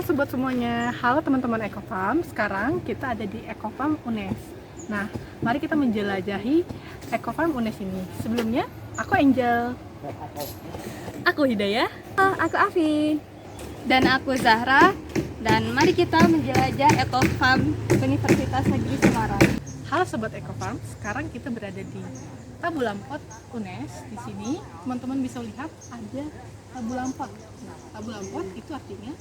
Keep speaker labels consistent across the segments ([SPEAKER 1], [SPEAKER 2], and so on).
[SPEAKER 1] sobat semuanya, halo teman-teman Ekofarm. Sekarang kita ada di Ekofarm UNES. Nah, mari kita menjelajahi Ekofarm UNES ini. Sebelumnya, aku Angel.
[SPEAKER 2] Aku Hidayah.
[SPEAKER 3] Aku Afi. Dan aku Zahra. Dan mari kita menjelajah Ekofarm Universitas Negeri Semarang.
[SPEAKER 1] Halo sobat Ekofarm, sekarang kita berada di Tabulampot UNES. Di sini teman-teman bisa lihat ada tabulampot. Nah, tabulampot itu artinya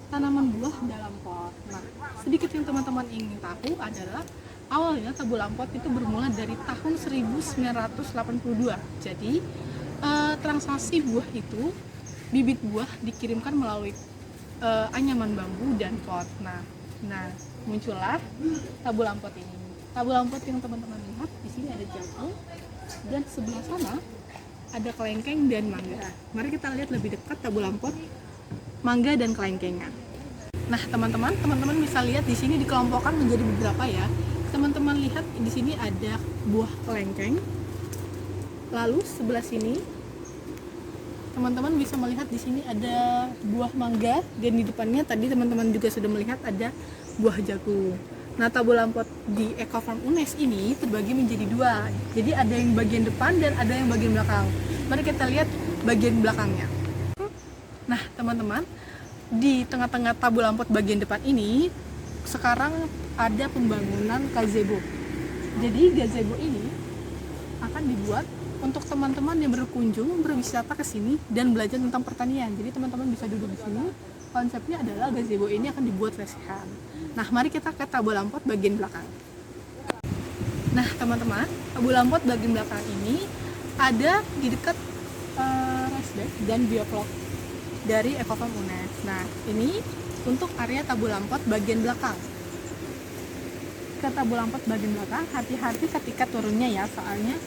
[SPEAKER 1] tanaman buah dalam pot. Nah, sedikit yang teman-teman ingin tahu adalah awalnya tabulampot itu bermula dari tahun 1982. Jadi transaksi buah itu, bibit buah dikirimkan melalui anyaman bambu dan pot. Nah, muncullah tabulampot ini. Tabulampot yang teman-teman lihat di sini ada jagung dan sebelah sana ada kelengkeng dan mangga. Mari kita lihat lebih dekat tabulampot, mangga dan kelengkengan. Nah, teman-teman bisa lihat di sini dikelompokkan menjadi beberapa ya. Teman-teman lihat di sini ada buah kelengkeng. Lalu sebelah sini teman-teman bisa melihat di sini ada buah mangga dan di depannya tadi teman-teman juga sudah melihat ada buah jagung. Nah, tabulampot di Ekofarm UNES ini terbagi menjadi dua. Jadi ada yang bagian depan dan ada yang bagian belakang. Mari kita lihat bagian belakangnya. Nah, teman-teman, di tengah-tengah tabulampot bagian depan ini sekarang ada pembangunan gazebo. Jadi gazebo ini akan dibuat untuk teman-teman yang berkunjung berwisata ke sini dan belajar tentang pertanian. Jadi teman-teman bisa duduk di sini. Konsepnya adalah gazebo ini akan dibuat lesehan. Nah, mari kita ke tabulampot bagian belakang. Nah, teman-teman, tabulampot bagian belakang ini ada di dekat resbek dan biovlog dari Ekofarm UNES. Nah, ini untuk area tabulampot bagian belakang. Ke tabulampot bagian belakang, hati-hati ketika turunnya ya, soalnya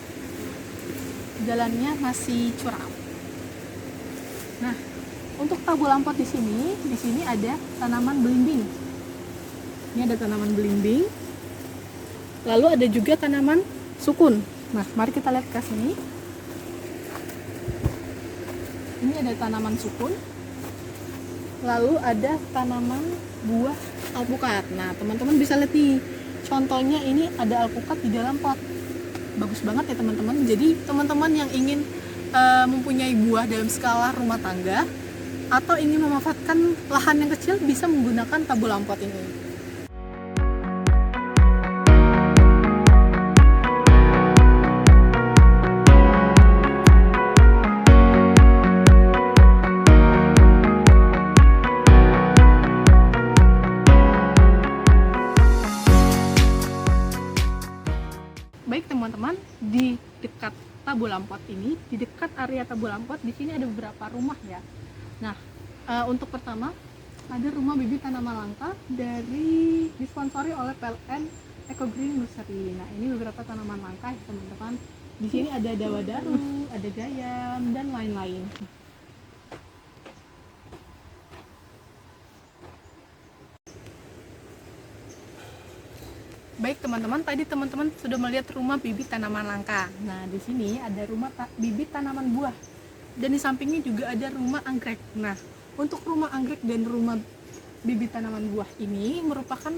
[SPEAKER 1] jalannya masih curam. Nah, untuk tabulampot di sini ada tanaman belimbing. Ini ada tanaman belimbing. Lalu ada juga tanaman sukun. Nah, mari kita lihat ke sini. Ini ada tanaman sukun. Lalu ada tanaman buah alpukat. Nah, teman-teman bisa lihat nih. Contohnya ini ada alpukat di dalam pot. Bagus banget ya teman-teman. Jadi teman-teman yang ingin mempunyai buah dalam skala rumah tangga atau ingin memanfaatkan lahan yang kecil bisa menggunakan tabulampot ini. Baik teman-teman, di dekat tabulampot ini, di dekat area tabulampot di sini ada beberapa rumah ya. Nah, untuk pertama ada rumah bibit tanaman langka dari disponsori oleh PLN Eco Green Nursery. Nah, ini beberapa tanaman langka ya teman-teman. Di sini ada dawadaru, ada gayam dan lain-lain. Baik teman-teman, tadi teman-teman sudah melihat rumah bibit tanaman langka. Nah, di sini ada rumah bibit tanaman buah. Dan di sampingnya juga ada rumah anggrek. Nah, untuk rumah anggrek dan rumah bibit tanaman buah ini merupakan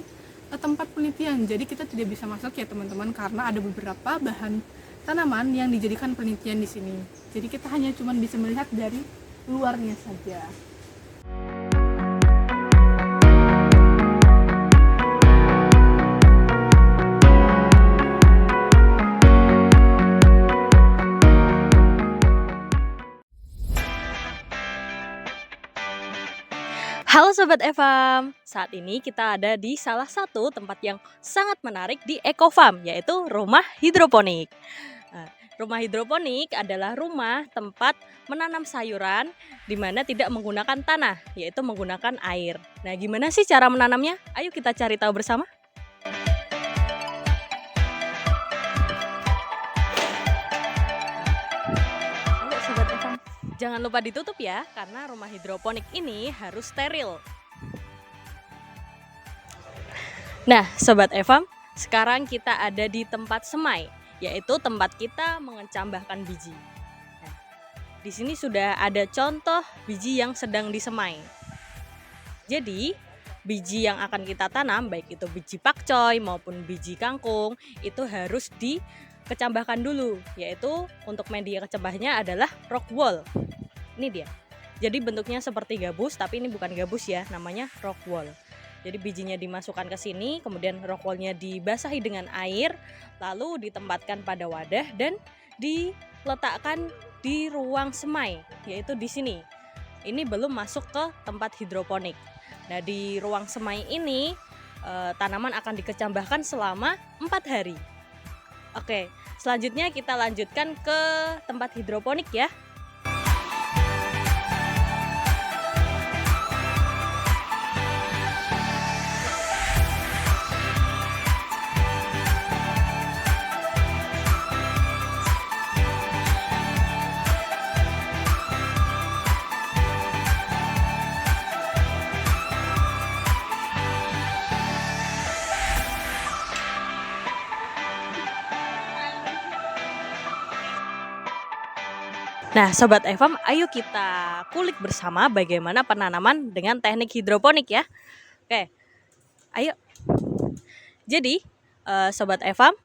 [SPEAKER 1] tempat penelitian. Jadi kita tidak bisa masuk ya teman-teman karena ada beberapa bahan tanaman yang dijadikan penelitian di sini. Jadi kita hanya cuma bisa melihat dari luarnya saja.
[SPEAKER 2] Halo Sobat Evam, saat ini kita ada di salah satu tempat yang sangat menarik di Ekofarm, yaitu rumah hidroponik. Nah, rumah hidroponik adalah rumah tempat menanam sayuran di mana tidak menggunakan tanah, yaitu menggunakan air. Nah, gimana sih cara menanamnya? Ayo kita cari tahu bersama. Ayo Sobat Evam, jangan lupa ditutup ya, karena rumah hidroponik ini harus steril. Nah, Sobat Evam, sekarang kita ada di tempat semai, yaitu tempat kita mengecambahkan biji. Nah, di sini sudah ada contoh biji yang sedang disemai. Jadi, biji yang akan kita tanam, baik itu biji pakcoy maupun biji kangkung, itu harus dikecambahkan dulu, yaitu untuk media kecambahnya adalah rock wool. Ini dia. Jadi bentuknya seperti gabus, tapi ini bukan gabus ya, namanya rock wool. Jadi bijinya dimasukkan ke sini, kemudian rock woolnya dibasahi dengan air, lalu ditempatkan pada wadah dan diletakkan di ruang semai, yaitu di sini. Ini belum masuk ke tempat hidroponik. Nah, di ruang semai ini tanaman akan dikecambahkan selama 4 hari. Oke, selanjutnya kita lanjutkan ke tempat hidroponik ya. Nah, Sobat FM, ayo kita kulik bersama bagaimana penanaman dengan teknik hidroponik ya. Oke, ayo. Jadi, Sobat FM,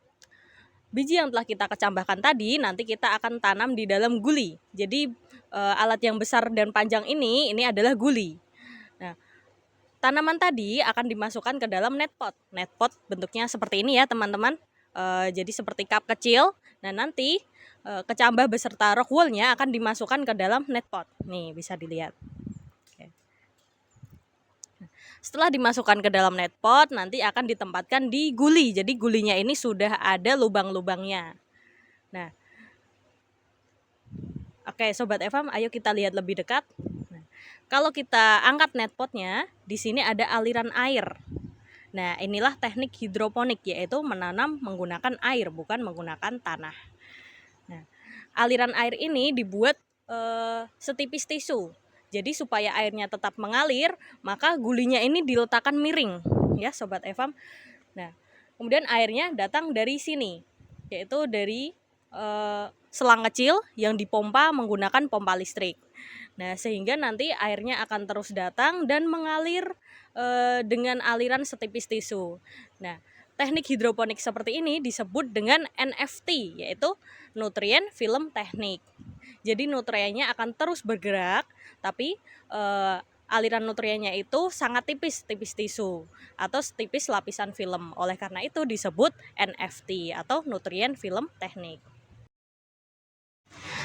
[SPEAKER 2] biji yang telah kita kecambahkan tadi nanti kita akan tanam di dalam guli. Jadi, alat yang besar dan panjang ini adalah guli. Nah, tanaman tadi akan dimasukkan ke dalam net pot. Net pot bentuknya seperti ini ya teman-teman. Jadi seperti cup kecil. Nah, nanti kecambah beserta rock wool-nya akan dimasukkan ke dalam net pot. Nih, bisa dilihat. Oke. Setelah dimasukkan ke dalam net pot, nanti akan ditempatkan di guli. Jadi gulinya ini sudah ada lubang-lubangnya. Nah, oke Sobat FM, ayo kita lihat lebih dekat. Nah, kalau kita angkat net potnya, di sini ada aliran air. Nah, inilah teknik hidroponik, yaitu menanam menggunakan air, bukan menggunakan tanah. Nah, aliran air ini dibuat setipis tisu. Jadi supaya airnya tetap mengalir, maka gulinya ini diletakkan miring, ya Sobat FM. Nah, kemudian airnya datang dari sini, yaitu dari selang kecil yang dipompa menggunakan pompa listrik. Nah, sehingga nanti airnya akan terus datang dan mengalir dengan aliran setipis tisu. Nah, teknik hidroponik seperti ini disebut dengan NFT, yaitu nutrien film teknik. Jadi nutriennya akan terus bergerak, tapi aliran nutriennya itu sangat tipis tisu atau setipis lapisan film. Oleh karena itu disebut NFT atau nutrien film teknik.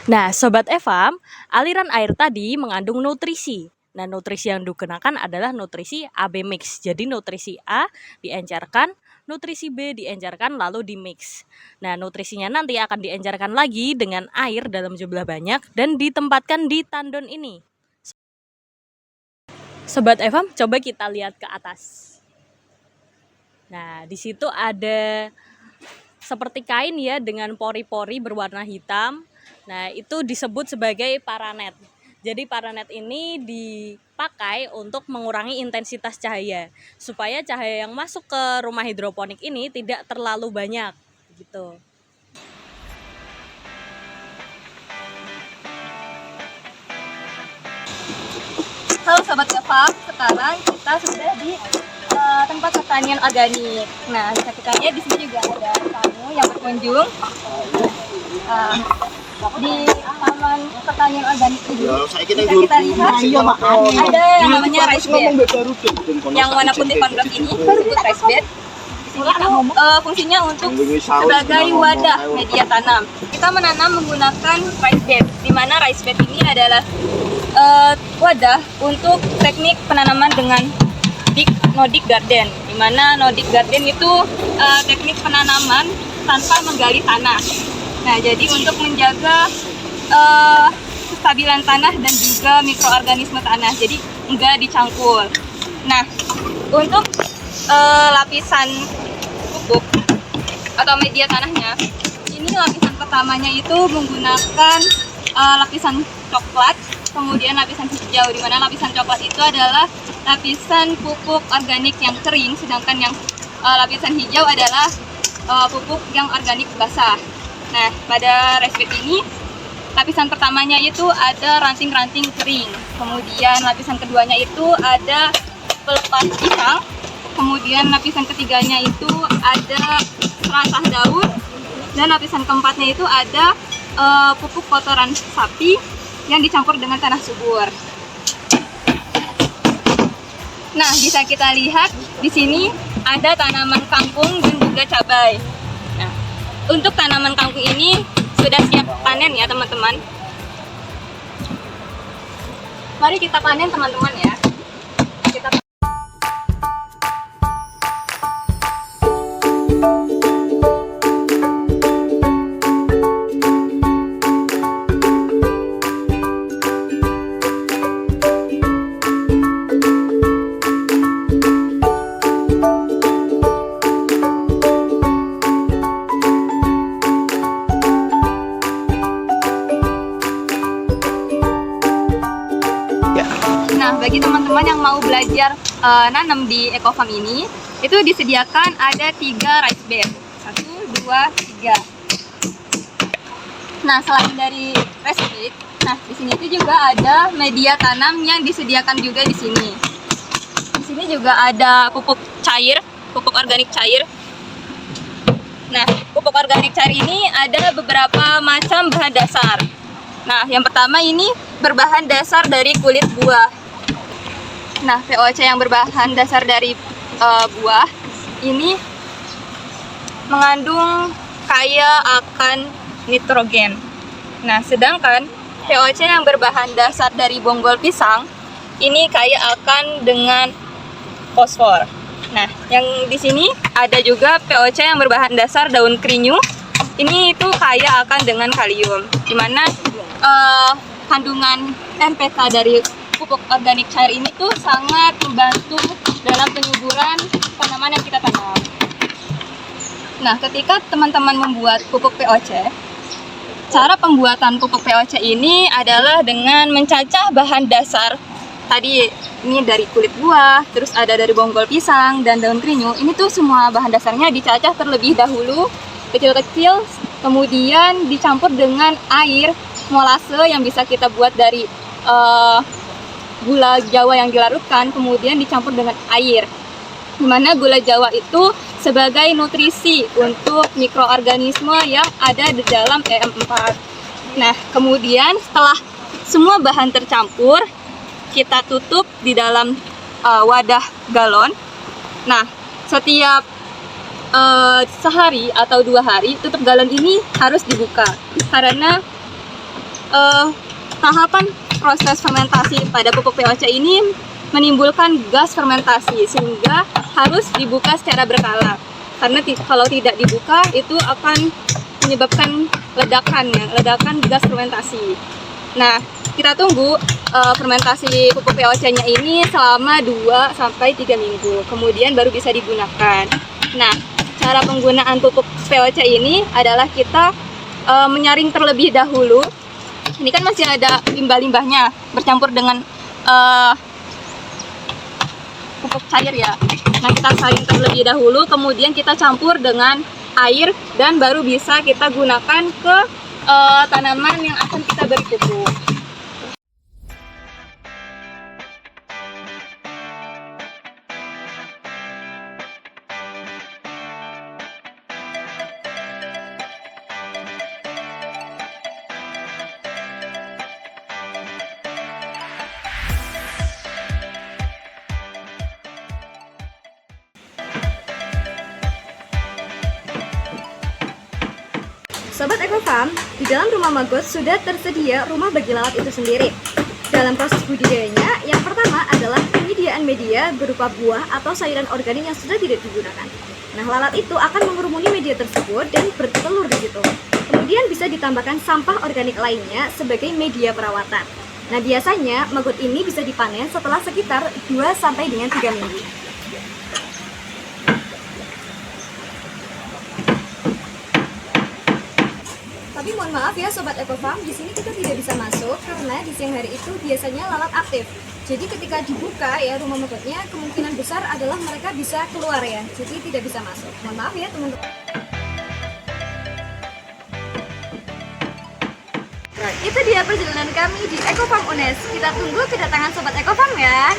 [SPEAKER 2] Nah, Sobat FM, aliran air tadi mengandung nutrisi. Nah, nutrisi yang digunakan adalah nutrisi AB mix. Jadi nutrisi A diencerkan, nutrisi B diencerkan lalu di mix. Nah, nutrisinya nanti akan diencerkan lagi dengan air dalam jumlah banyak dan ditempatkan di tandon ini. Sobat FM, coba kita lihat ke atas. Nah, di situ ada seperti kain ya dengan pori-pori berwarna hitam. Nah, itu disebut sebagai paranet. Jadi paranet ini dipakai untuk mengurangi intensitas cahaya supaya cahaya yang masuk ke rumah hidroponik ini tidak terlalu banyak gitu.
[SPEAKER 3] Halo Sobat Eva, sekarang kita sudah di tempat pertanian organik. Nah, saksikannya di sini juga ada tamu yang berkunjung di taman pertanian organik ini. Bisa kita lihat ada yang namanya rice bed. Yang warna putih konbrak ini disebut rice bed. Di sini fungsinya untuk sebagai wadah media tanam. Kita menanam menggunakan rice bed, di mana rice bed ini adalah wadah untuk teknik penanaman dengan no-dig garden, di mana no-dig garden itu teknik penanaman tanpa menggali tanah. Nah, jadi untuk menjaga kestabilan tanah dan juga mikroorganisme tanah, jadi enggak dicampur. Nah, untuk lapisan pupuk atau media tanahnya, ini lapisan pertamanya itu menggunakan lapisan coklat, kemudian lapisan hijau, di mana lapisan coklat itu adalah lapisan pupuk organik yang kering, sedangkan yang lapisan hijau adalah pupuk yang organik basah. Nah, pada rice bed ini lapisan pertamanya itu ada ranting-ranting kering, kemudian lapisan keduanya itu ada pelepas pisang. Kemudian lapisan ketiganya itu ada serasah daun, dan lapisan keempatnya itu ada pupuk kotoran sapi yang dicampur dengan tanah subur. Nah, bisa kita lihat di sini ada tanaman kangkung dan juga cabai. Nah, untuk tanaman kangkung ini sudah siap panen ya teman-teman. Mari kita panen teman-teman ya. Kita Nah, bagi teman-teman yang mau belajar nanam di Ecofarm ini, itu disediakan ada 3 rice bed. 1, 2, 3. Nah, selain dari rice bed, nah di sini itu juga ada media tanam yang disediakan juga di sini. Di sini juga ada pupuk cair, pupuk organik cair. Nah, pupuk organik cair ini ada beberapa macam bahan dasar. Nah, yang pertama ini berbahan dasar dari kulit buah. Nah, POC yang berbahan dasar dari buah ini mengandung kaya akan nitrogen. Nah, sedangkan POC yang berbahan dasar dari bonggol pisang ini kaya akan dengan fosfor. Nah, yang di sini ada juga POC yang berbahan dasar daun kerinyu. Ini itu kaya akan dengan kalium, di mana kandungan NPK dari pupuk organik cair ini tuh sangat membantu dalam penyuburan tanaman yang kita tanam. Nah, ketika teman-teman membuat pupuk POC, cara pembuatan pupuk POC ini adalah dengan mencacah bahan dasar. Tadi ini dari kulit buah, terus ada dari bonggol pisang dan daun kerinyu. Ini tuh semua bahan dasarnya dicacah terlebih dahulu kecil-kecil, kemudian dicampur dengan air molase yang bisa kita buat dari gula Jawa yang dilarutkan, kemudian dicampur dengan air. Dimana gula Jawa itu sebagai nutrisi untuk mikroorganisme yang ada di dalam EM4. Nah, kemudian setelah semua bahan tercampur, kita tutup di dalam wadah galon. Nah, setiap sehari atau 2 hari, tutup galon ini harus dibuka. Karena tahapan proses fermentasi pada pupuk POC ini menimbulkan gas fermentasi, sehingga harus dibuka secara berkala. Karena kalau tidak dibuka itu akan menyebabkan ledakan gas fermentasi. Nah, kita tunggu fermentasi pupuk POC-nya ini selama 2-3 minggu, kemudian baru bisa digunakan. Nah, cara penggunaan pupuk POC ini adalah kita menyaring terlebih dahulu. Ini kan masih ada limbah-limbahnya bercampur dengan pupuk cair ya. Nah, kita saring terlebih dahulu, kemudian kita campur dengan air dan baru bisa kita gunakan ke tanaman yang akan kita beri pupuk.
[SPEAKER 4] Sobat Ecofarm, di dalam rumah Maggot sudah tersedia rumah bagi lalat itu sendiri. Dalam proses budidayanya, yang pertama adalah penyediaan media berupa buah atau sayuran organik yang sudah tidak digunakan. Nah, lalat itu akan mengerumuni media tersebut dan bertelur di situ. Kemudian bisa ditambahkan sampah organik lainnya sebagai media perawatan. Nah, biasanya maggot ini bisa dipanen setelah sekitar 2-3 minggu. Tapi mohon maaf ya Sobat Ecofarm, di sini kita tidak bisa masuk karena di siang hari itu biasanya lalat aktif. Jadi ketika dibuka ya rumah maggotnya, kemungkinan besar adalah mereka bisa keluar ya. Jadi tidak bisa masuk. Mohon maaf ya teman-teman. Nah, itu dia perjalanan kami di Ecofarm UNES. Kita tunggu kedatangan Sobat Ecofarm ya.